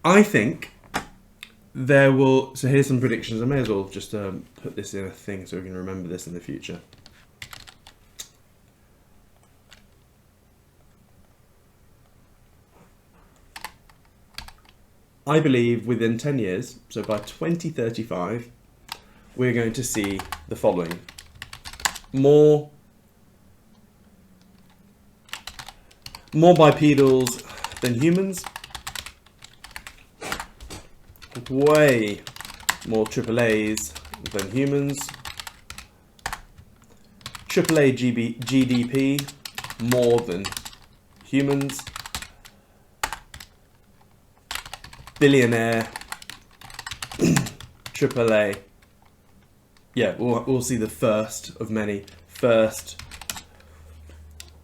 I think there will... So here's some predictions. I may as well just put this in a thing so we can remember this in the future. I believe within 10 years, so by 2035, we're going to see the following. More bipedals than humans. Way more AAAs than humans. AAA GDP more than humans. Billionaire AAA. Yeah, we'll see the first of many. First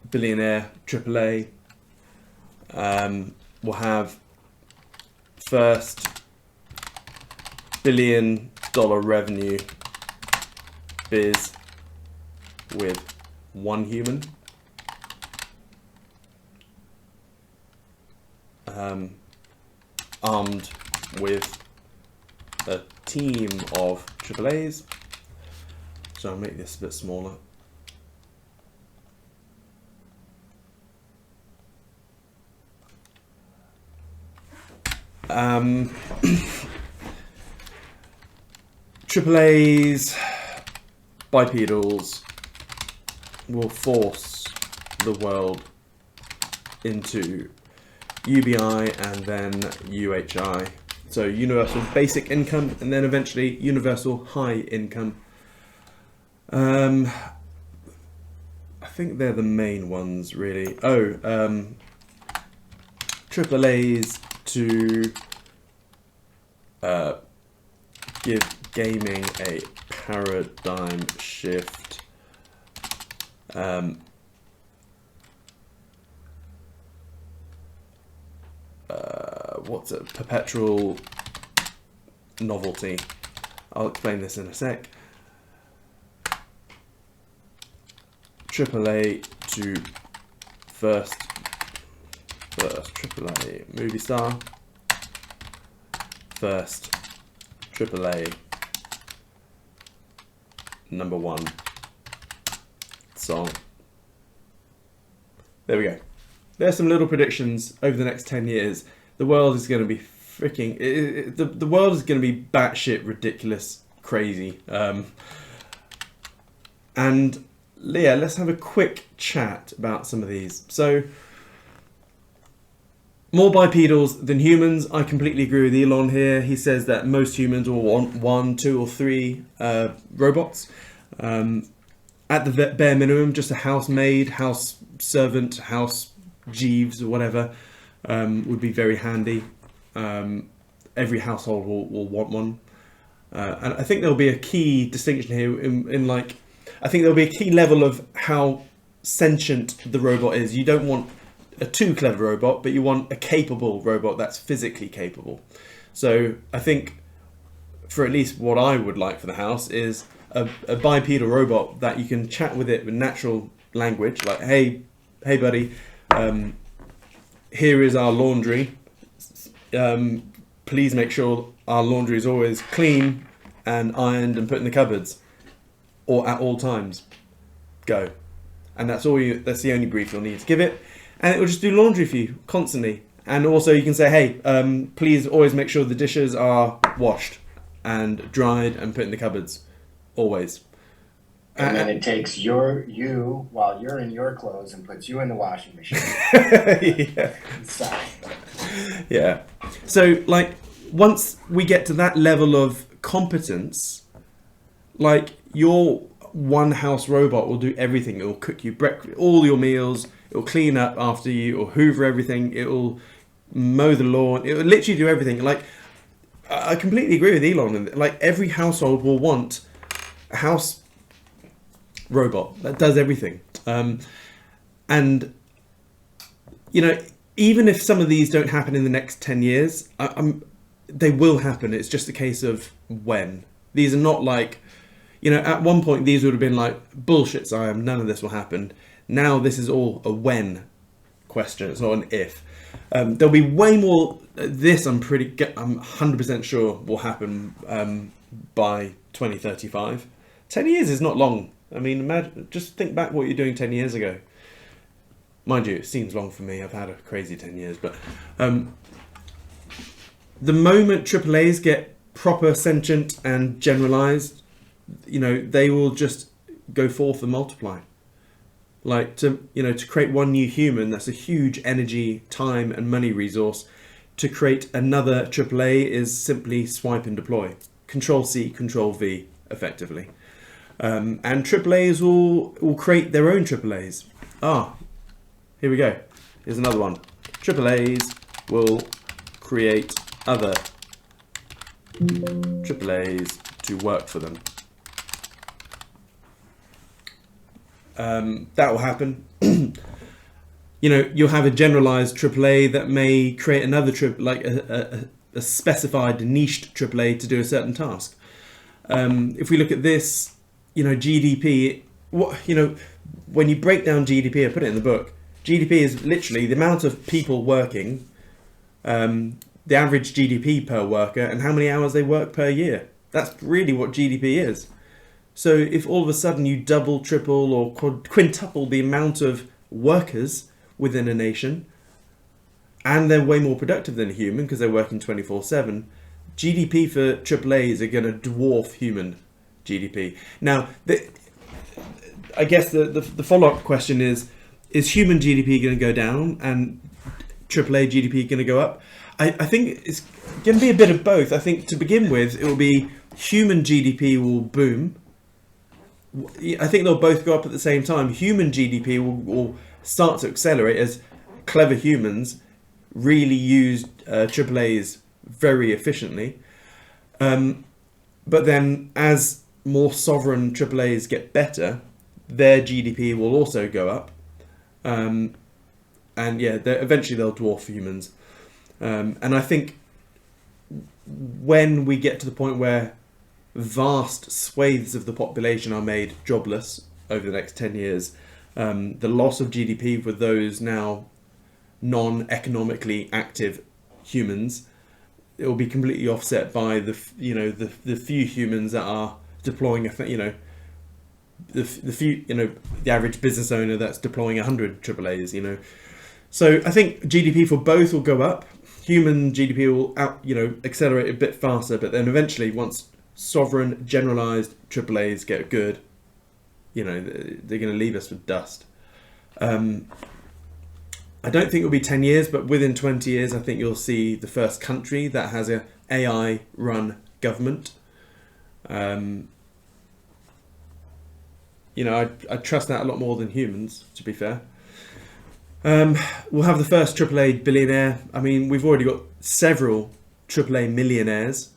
billionaire AAA. We'll have first $1 billion revenue biz with one human. Armed with a team of AAAs. So I'll make this a bit smaller. AAAs, bipedals will force the world into UBI and then UHI. So universal basic income and then eventually universal high income. I think they're the main ones really. AAAs to give gaming a paradigm shift. What's a perpetual novelty? I'll explain this in a sec. AAA to first AAA movie star. First AAA #1 song. There we go. There's some little predictions over the next 10 years. The world is going to be freaking... The world is going to be batshit ridiculous, crazy. And yeah, let's have a quick chat about some of these. So, more bipedals than humans. I completely agree with Elon here. He says that most humans will want 1, 2 or 3 robots. At the bare minimum, just a housemaid, house servant, house Jeeves or whatever would be very handy. Every household will want one. And I think there'll be a key distinction here in like, I think there'll be a key level of how sentient the robot is. You don't want a too clever robot, but you want a capable robot that's physically capable. So I think for at least what I would like for the house is a bipedal robot that you can chat with it with natural language, like, hey buddy, here is our laundry. Please make sure our laundry is always clean and ironed and put in the cupboards, or at all times. Go. And that's that's the only brief you'll need to give it, and it will just do laundry for you constantly. And also you can say, hey, please always make sure the dishes are washed and dried and put in the cupboards, always. And then it takes you while you're in your clothes and puts you in the washing machine. Yeah. Yeah. So like once we get to that level of competence, like your one house robot will do everything. It will cook you breakfast, all your meals. It will clean up after you, or hoover everything. It will mow the lawn. It will literally do everything. Like I completely agree with Elon. Like every household will want a house robot that does everything. And you know, even if some of these don't happen in the next 10 years, they will happen. It's just a case of when. These are not like, you know, at one point these would have been like, bullshit, Siam, none of this will happen. Now this is all a when question. It's not an if. There'll be way more. This I'm 100% sure will happen by 2035. 10 years is not long. I mean, imagine, just think back what you're doing 10 years ago. Mind you, it seems long for me. I've had a crazy 10 years, but the moment AAAs get proper sentient and generalized, they will just go forth and multiply. Like to create one new human, that's a huge energy, time, and money resource. To create another AAA is simply swipe and deploy. Control C, Control V, effectively. And AAAs will create their own AAAs. Here we go. Here's another one. AAAs will create other AAAs to work for them. That will happen. You'll have a generalized AAA that may create another a specified niched AAA to do a certain task. If we look at this, GDP, when you break down GDP, I put it in the book, GDP is literally the amount of people working, the average GDP per worker, and how many hours they work per year. That's really what GDP is. So if all of a sudden you double, triple, or quintuple the amount of workers within a nation, and they're way more productive than a human because they're working 24/7, GDP for AAAs are going to dwarf human GDP. Now, I guess the follow-up question is human GDP going to go down and AAA GDP going to go up? I think it's going to be a bit of both. I think to begin with, it will be human GDP will boom. I think they'll both go up at the same time. Human GDP will start to accelerate as clever humans really use AAAs very efficiently. But then as more sovereign AAAs get better, their GDP will also go up. Eventually they'll dwarf humans. And I think when we get to the point where vast swathes of the population are made jobless over the next 10 years, the loss of GDP for those now non-economically active humans, it will be completely offset by the few humans that are deploying the average business owner that's deploying 100 AAAs. So I think GDP for both will go up. Human GDP will accelerate a bit faster, but then eventually, once sovereign generalized AAAs get good, they're going to leave us with dust. I don't think it'll be 10 years, but within 20 years, I think you'll see the first country that has an AI-run government. I trust that a lot more than humans, to be fair. We'll have the first AAA billionaire. I mean, we've already got several AAA millionaires.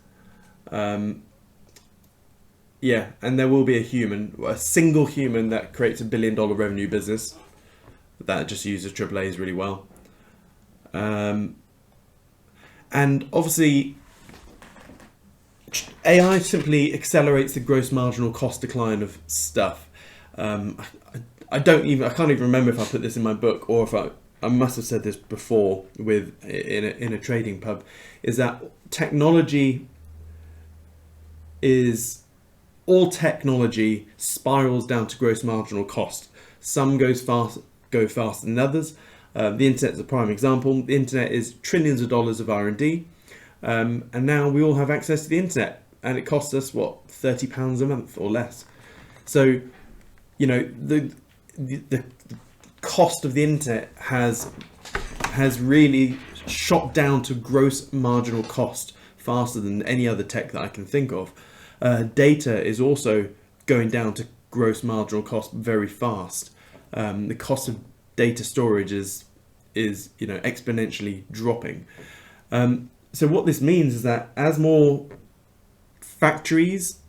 And there will be a single human that creates $1 billion revenue business that just uses AAAs really well. And obviously, AI simply accelerates the gross marginal cost decline of stuff. I can't even remember if I put this in my book or if I must have said this before in a trading pub, is that all technology spirals down to gross marginal cost. Some go faster than others. The internet is a prime example. The internet is trillions of dollars of R&D, and now we all have access to the internet, and it costs us £30 a month or less. So, the cost of the internet has really shot down to gross marginal cost faster than any other tech that I can think of. Data is also going down to gross marginal cost very fast. The cost of data storage is exponentially dropping. So what this means is that as more factories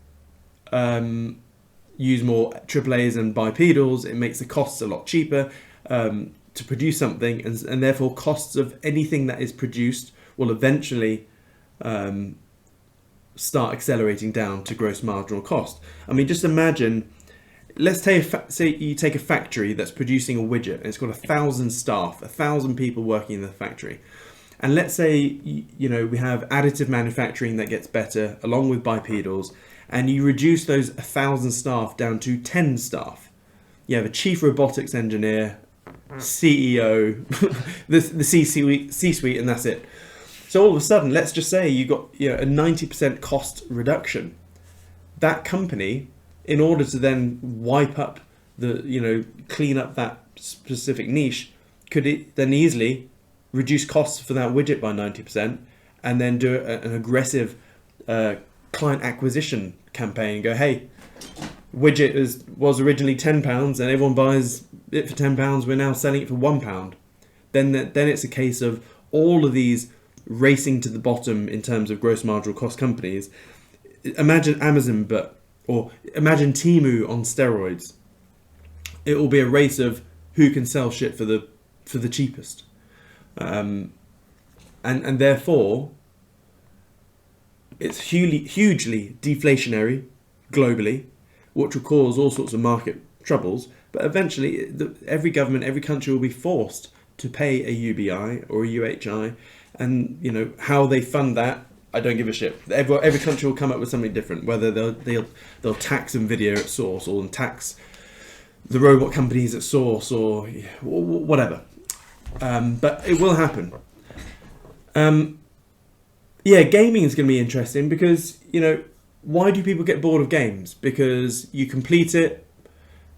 use more AAAs and bipedals, it makes the costs a lot cheaper to produce something, and therefore costs of anything that is produced will eventually start accelerating down to gross marginal cost. I mean, just imagine let's say you take a factory that's producing a widget and it's got 1,000 staff, 1,000 people working in the factory. And let's say, you know, we have additive manufacturing that gets better along with bipedals, and you reduce those 1,000 staff down to 10 staff. You have a chief robotics engineer, CEO, the C-suite, and that's it. So all of a sudden, let's just say you got, you know, a 90% cost reduction. That company, in order to then wipe up the, you know, clean up that specific niche, could it then easily reduce costs for that widget by 90% and then do an aggressive client acquisition campaign and go, hey, widget was originally £10 and everyone buys it for £10, we're now selling it for £1. Then it's a case of all of these racing to the bottom in terms of gross marginal cost companies. Imagine Amazon, or imagine Temu on steroids. It will be a race of who can sell shit for the cheapest, and therefore it's hugely deflationary globally, which will cause all sorts of market troubles. But eventually, every government, every country will be forced to pay a UBI or a UHI, and you know how they fund that. I don't give a shit. Every country will come up with something different. Whether they'll tax Nvidia at source, or tax the robot companies at source, or whatever. But it will happen. Yeah, gaming is going to be interesting because, you know, why do people get bored of games? Because you complete it,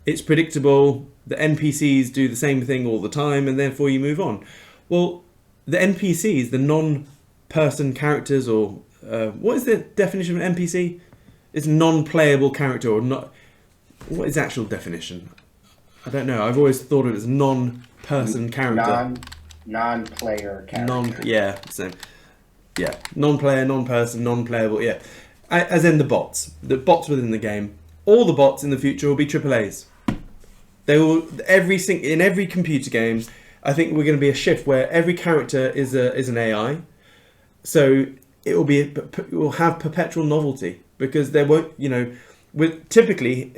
it's predictable, the NPCs do the same thing all the time, and therefore you move on. Well, the NPCs, the non-person characters, or what is the definition of an NPC? It's non-playable character, or not. What is the actual definition? I don't know. I've always thought of it as non-person character. Non-player character. Yeah, non-player, non-person, non-playable. Yeah, as in the bots within the game. All the bots in the future will be AAAs. They will in every computer games. I think we're going to be a shift where every character is an AI. So it will have perpetual novelty because there won't, you know, typically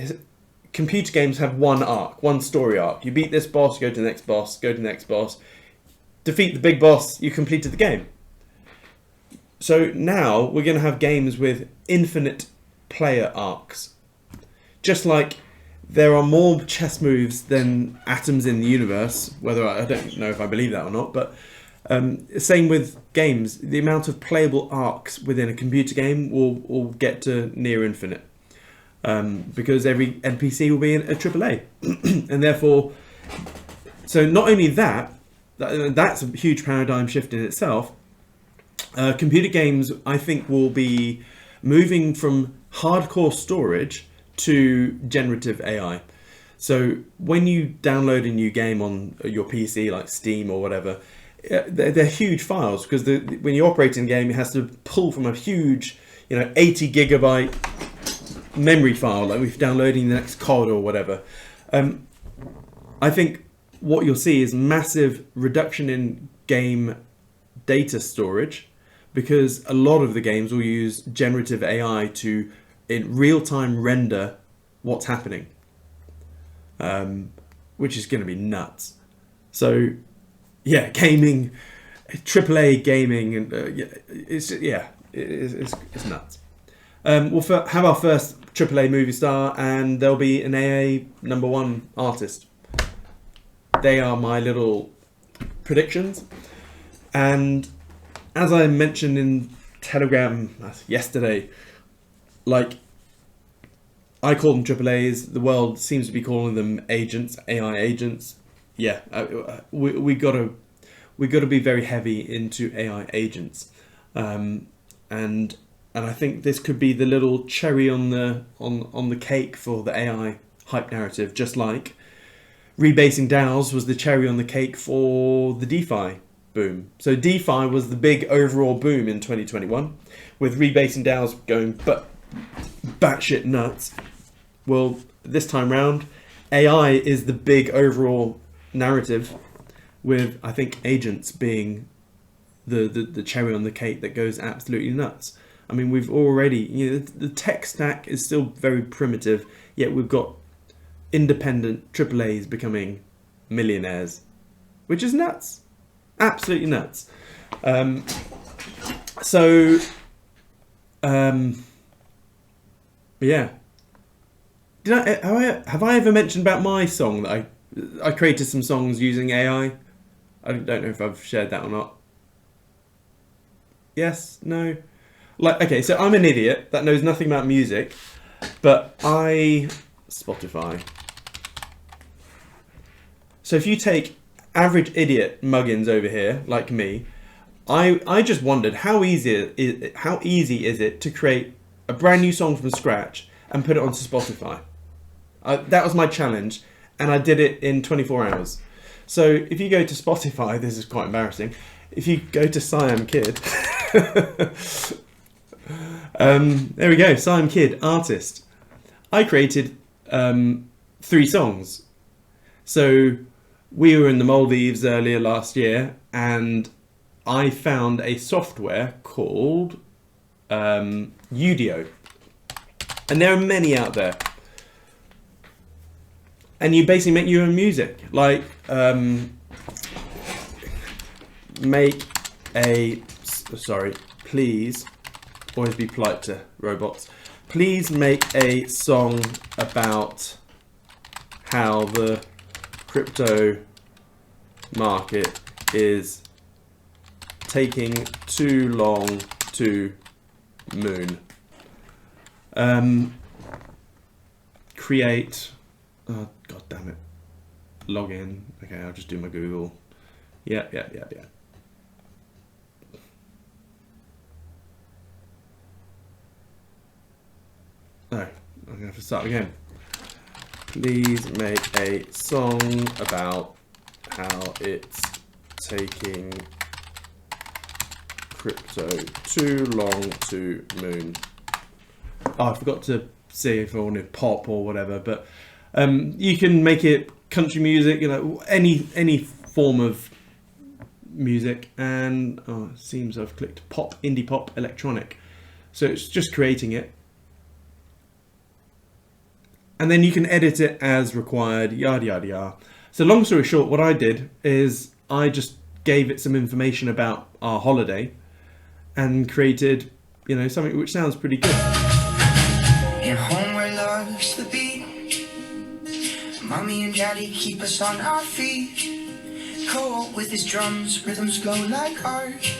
computer games have one arc, one story arc. You beat this boss, go to the next boss, go to the next boss, defeat the big boss, you completed the game. So now we're going to have games with infinite player arcs. Just like there are more chess moves than atoms in the universe, whether I don't know if I believe that or not, but same with games. The amount of playable arcs within a computer game will get to near infinite. Because every NPC will be a AAA. And therefore, so not only that's a huge paradigm shift in itself. Computer games, I think, will be moving from hardcore storage to generative AI. So when you download a new game on your PC, like Steam or whatever, they're huge files because when you operate in a game, it has to pull from a huge, 80 gigabyte memory file, like we're downloading the next COD or whatever. I think what you'll see is massive reduction in game data storage because a lot of the games will use generative AI to in real time render what's happening, which is going to be nuts. So yeah, gaming, AAA gaming, and it's nuts. We'll have our first AAA movie star, and there'll be an AA #1 artist. They are my little predictions. And as I mentioned in Telegram yesterday, like, I call them AAAs. The world seems to be calling them agents, AI agents. Yeah, we gotta be very heavy into AI agents, and I think this could be the little cherry on the cake for the AI hype narrative, just like rebasing DAOs was the cherry on the cake for the DeFi boom. So DeFi was the big overall boom in 2021, with rebasing DAOs going batshit nuts. Well, this time round, AI is the big overall narrative, with I think agents being the cherry on the cake that goes absolutely nuts. I mean, we've already, the tech stack is still very primitive, yet we've got independent AAAs becoming millionaires, which is nuts, absolutely nuts. Yeah. Have I ever mentioned about my song that I created some songs using AI? I don't know if I've shared that or not. Yes? No? Like, okay, so I'm an idiot that knows nothing about music, but Spotify. So if you take average idiot muggins over here, like me, I just wondered how easy is it to create a brand new song from scratch and put it onto Spotify. That was my challenge, and I did it in 24 hours. So if you go to Spotify, this is quite embarrassing. If you go to Siam Kid, there we go, Siam Kid, artist. I created 3 songs. So we were in the Maldives earlier last year, and I found a software called Udio. And there are many out there. And you basically make your own music. Like, please, always be polite to robots. Please make a song about how the crypto market is taking too long to moon. Create. Oh, god damn it. Log in. Okay, I'll just do my Google. Yeah. Oh, I'm gonna have to start again. Please make a song about how it's taking crypto too long to moon. Oh, I forgot to say if I wanted pop or whatever, but you can make it country music, you know, any form of music, and it seems I've clicked pop, indie pop, electronic. So it's just creating it. And then you can edit it as required, yada, yada, yada. So long story short, what I did is I just gave it some information about our holiday and created, you know, something which sounds pretty good. In home where love's the beat, Mommy and Daddy keep us on our feet. Cole with his drums, rhythms glow like art.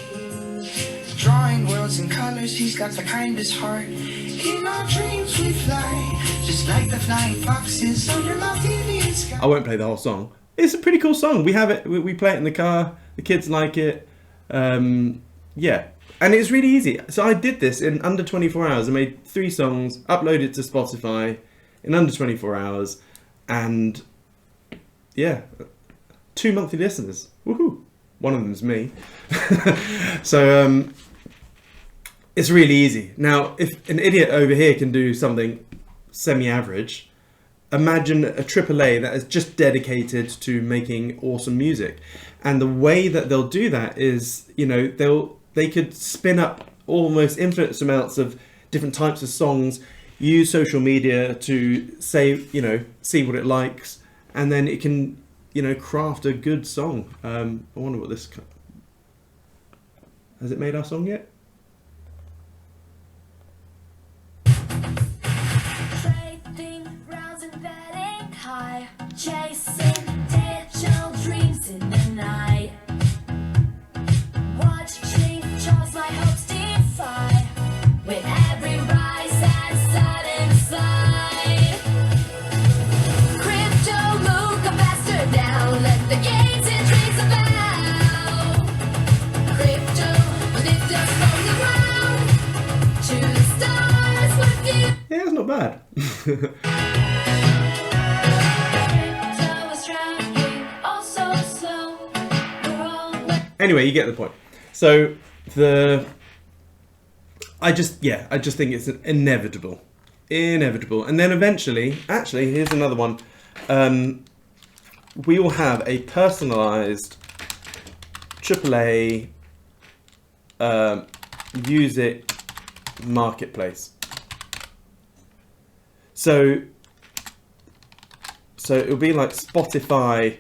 Drawing worlds in colors, he's got the kindest heart. In our dreams we fly, just like the flying foxes under Maldivian sky. I won't play the whole song. It's a pretty cool song. We have it, we play it in the car, the kids like it. Yeah. And it's really easy. So I did this in under 24 hours. I made 3 songs, uploaded to Spotify in under 24 hours. And yeah, 2 monthly listeners. Woohoo! One of them's me. So it's really easy. Now, if an idiot over here can do something semi-average, imagine a AAA that is just dedicated to making awesome music. And the way that they'll do that is, you know, they could spin up almost infinite amounts of different types of songs, use social media to say, you know, see what it likes, and then it can, you know, craft a good song. I wonder what this... Has it made our song yet? Trading rounds and betting high, chasing digital dreams in the night. Watching charts my hopes defy, with every rise and sudden slide. Crypto move the faster down, let the gains and dreams abound. Crypto lift us from the ground to the stars with you. Yeah, it's not bad. Crypto is tracking all so slow. We're all Anyway, you get the point. So I just think it's inevitable. And then eventually, actually, here's another one. We will have a personalised AAA music marketplace. So So it'll be like Spotify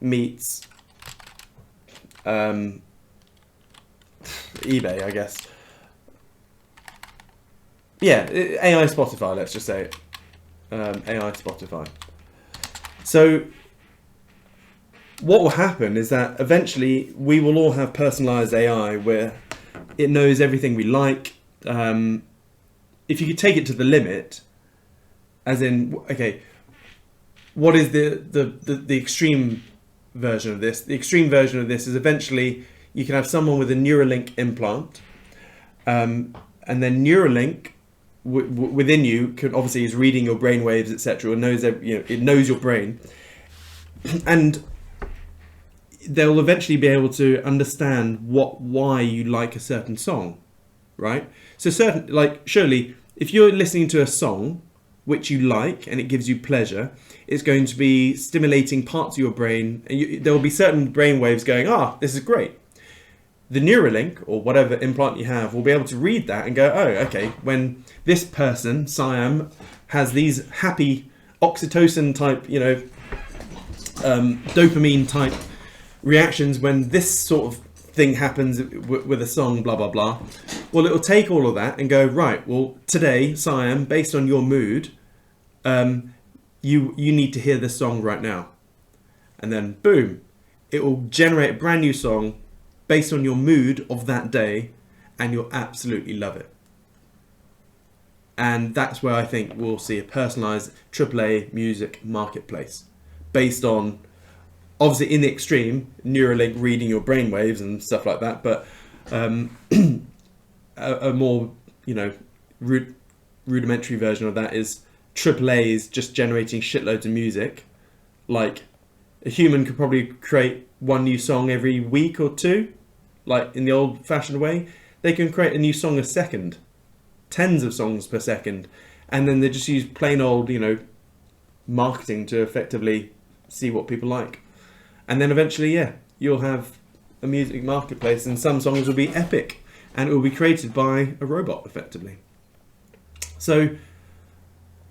meets eBay, I guess. Yeah, AI Spotify, let's just say it. AI Spotify. So what will happen is that eventually we will all have personalized AI where it knows everything we like. If you could take it to the limit, as in, okay, what is the extreme version of this? The extreme version of this is eventually you can have someone with a Neuralink implant, and then Neuralink within you could obviously is reading your brain waves, etc. It knows it knows your brain, and they'll eventually be able to understand why you like a certain song, right? So surely if you're listening to a song which you like and it gives you pleasure, it's going to be stimulating parts of your brain, and there will be certain brain waves going, this is great. The Neuralink, or whatever implant you have, will be able to read that and go, okay, when this person, Siam, has these happy oxytocin type, dopamine type reactions when this sort of thing happens with a song, blah, blah, blah. Well, it'll take all of that and go, right, well, today, Siam, based on your mood, you need to hear this song right now. And then, boom, it will generate a brand new song based on your mood of that day, and you'll absolutely love it. And that's where I think we'll see a personalised AAA music marketplace based on, obviously in the extreme, Neuralink reading your brainwaves and stuff like that, but a more, rudimentary version of that is AAA's just generating shitloads of music. Like, a human could probably create one new song every week or two, like in the old-fashioned way. They can create a new song a second, tens of songs per second, and then they just use plain old, marketing to effectively see what people like. And then eventually, you'll have a music marketplace, and some songs will be epic, and it will be created by a robot, effectively. So,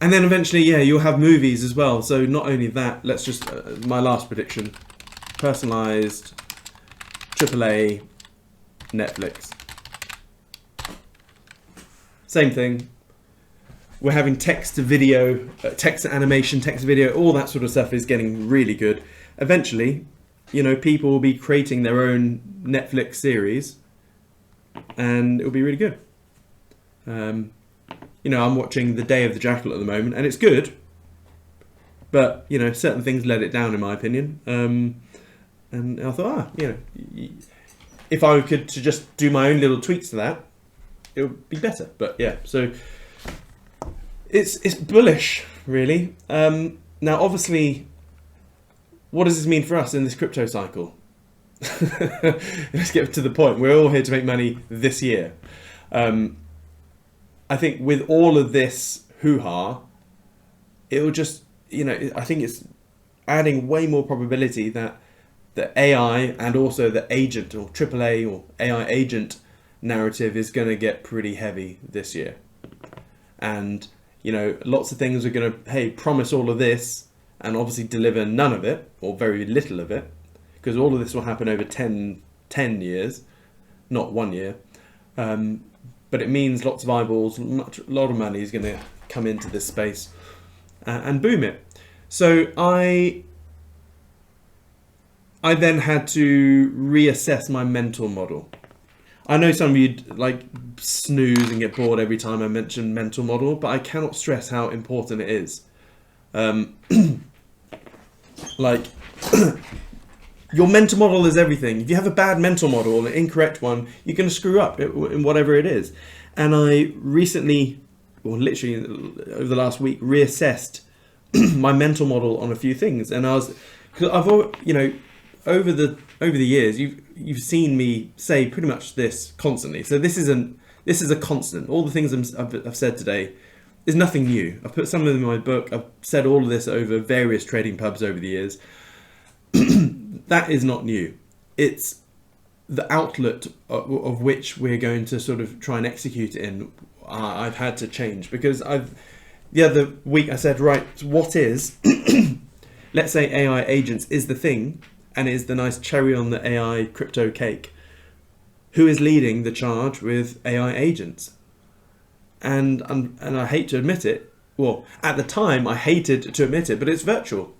and then eventually, you'll have movies as well. So not only that, let's just, my last prediction, personalised, AAA, Netflix. Same thing. We're having text to video, text to animation, text to video, all that sort of stuff is getting really good. Eventually, people will be creating their own Netflix series, and it'll be really good. I'm watching The Day of the Jackal at the moment, and it's good, but certain things let it down, in my opinion. And I thought, if I could to just do my own little tweaks to that, it would be better. But so it's bullish, really. Now, obviously, what does this mean for us in this crypto cycle? Let's get to the point. We're all here to make money this year. I think with all of this hoo-ha, it'll just, I think it's adding way more probability that the AI and also the agent or AAA or AI agent narrative is going to get pretty heavy this year. And, lots of things are going to, promise all of this and obviously deliver none of it or very little of it, because all of this will happen over 10 years, not 1 year. But it means lots of eyeballs, a lot of money is going to come into this space and boom it. So I then had to reassess my mental model. I know some of you snooze and get bored every time I mention mental model, but I cannot stress how important it is. Your mental model is everything. If you have a bad mental model or an incorrect one, you're going to screw up in whatever it is. And I recently, or literally over the last week, reassessed my mental model on a few things. And because I've over the years, you've seen me say pretty much this constantly. So this is a constant. All the things I've said today is nothing new. I've put some of them in my book. I've said all of this over various trading pubs over the years. That is not new. It's the outlet of which we're going to sort of try and execute it in. I've had to change because the other week I said, right, what is let's say AI agents is the thing and is the nice cherry on the AI crypto cake. Who is leading the charge with AI agents? And I hate to admit it. Well, at the time I hated to admit it, but it's virtual.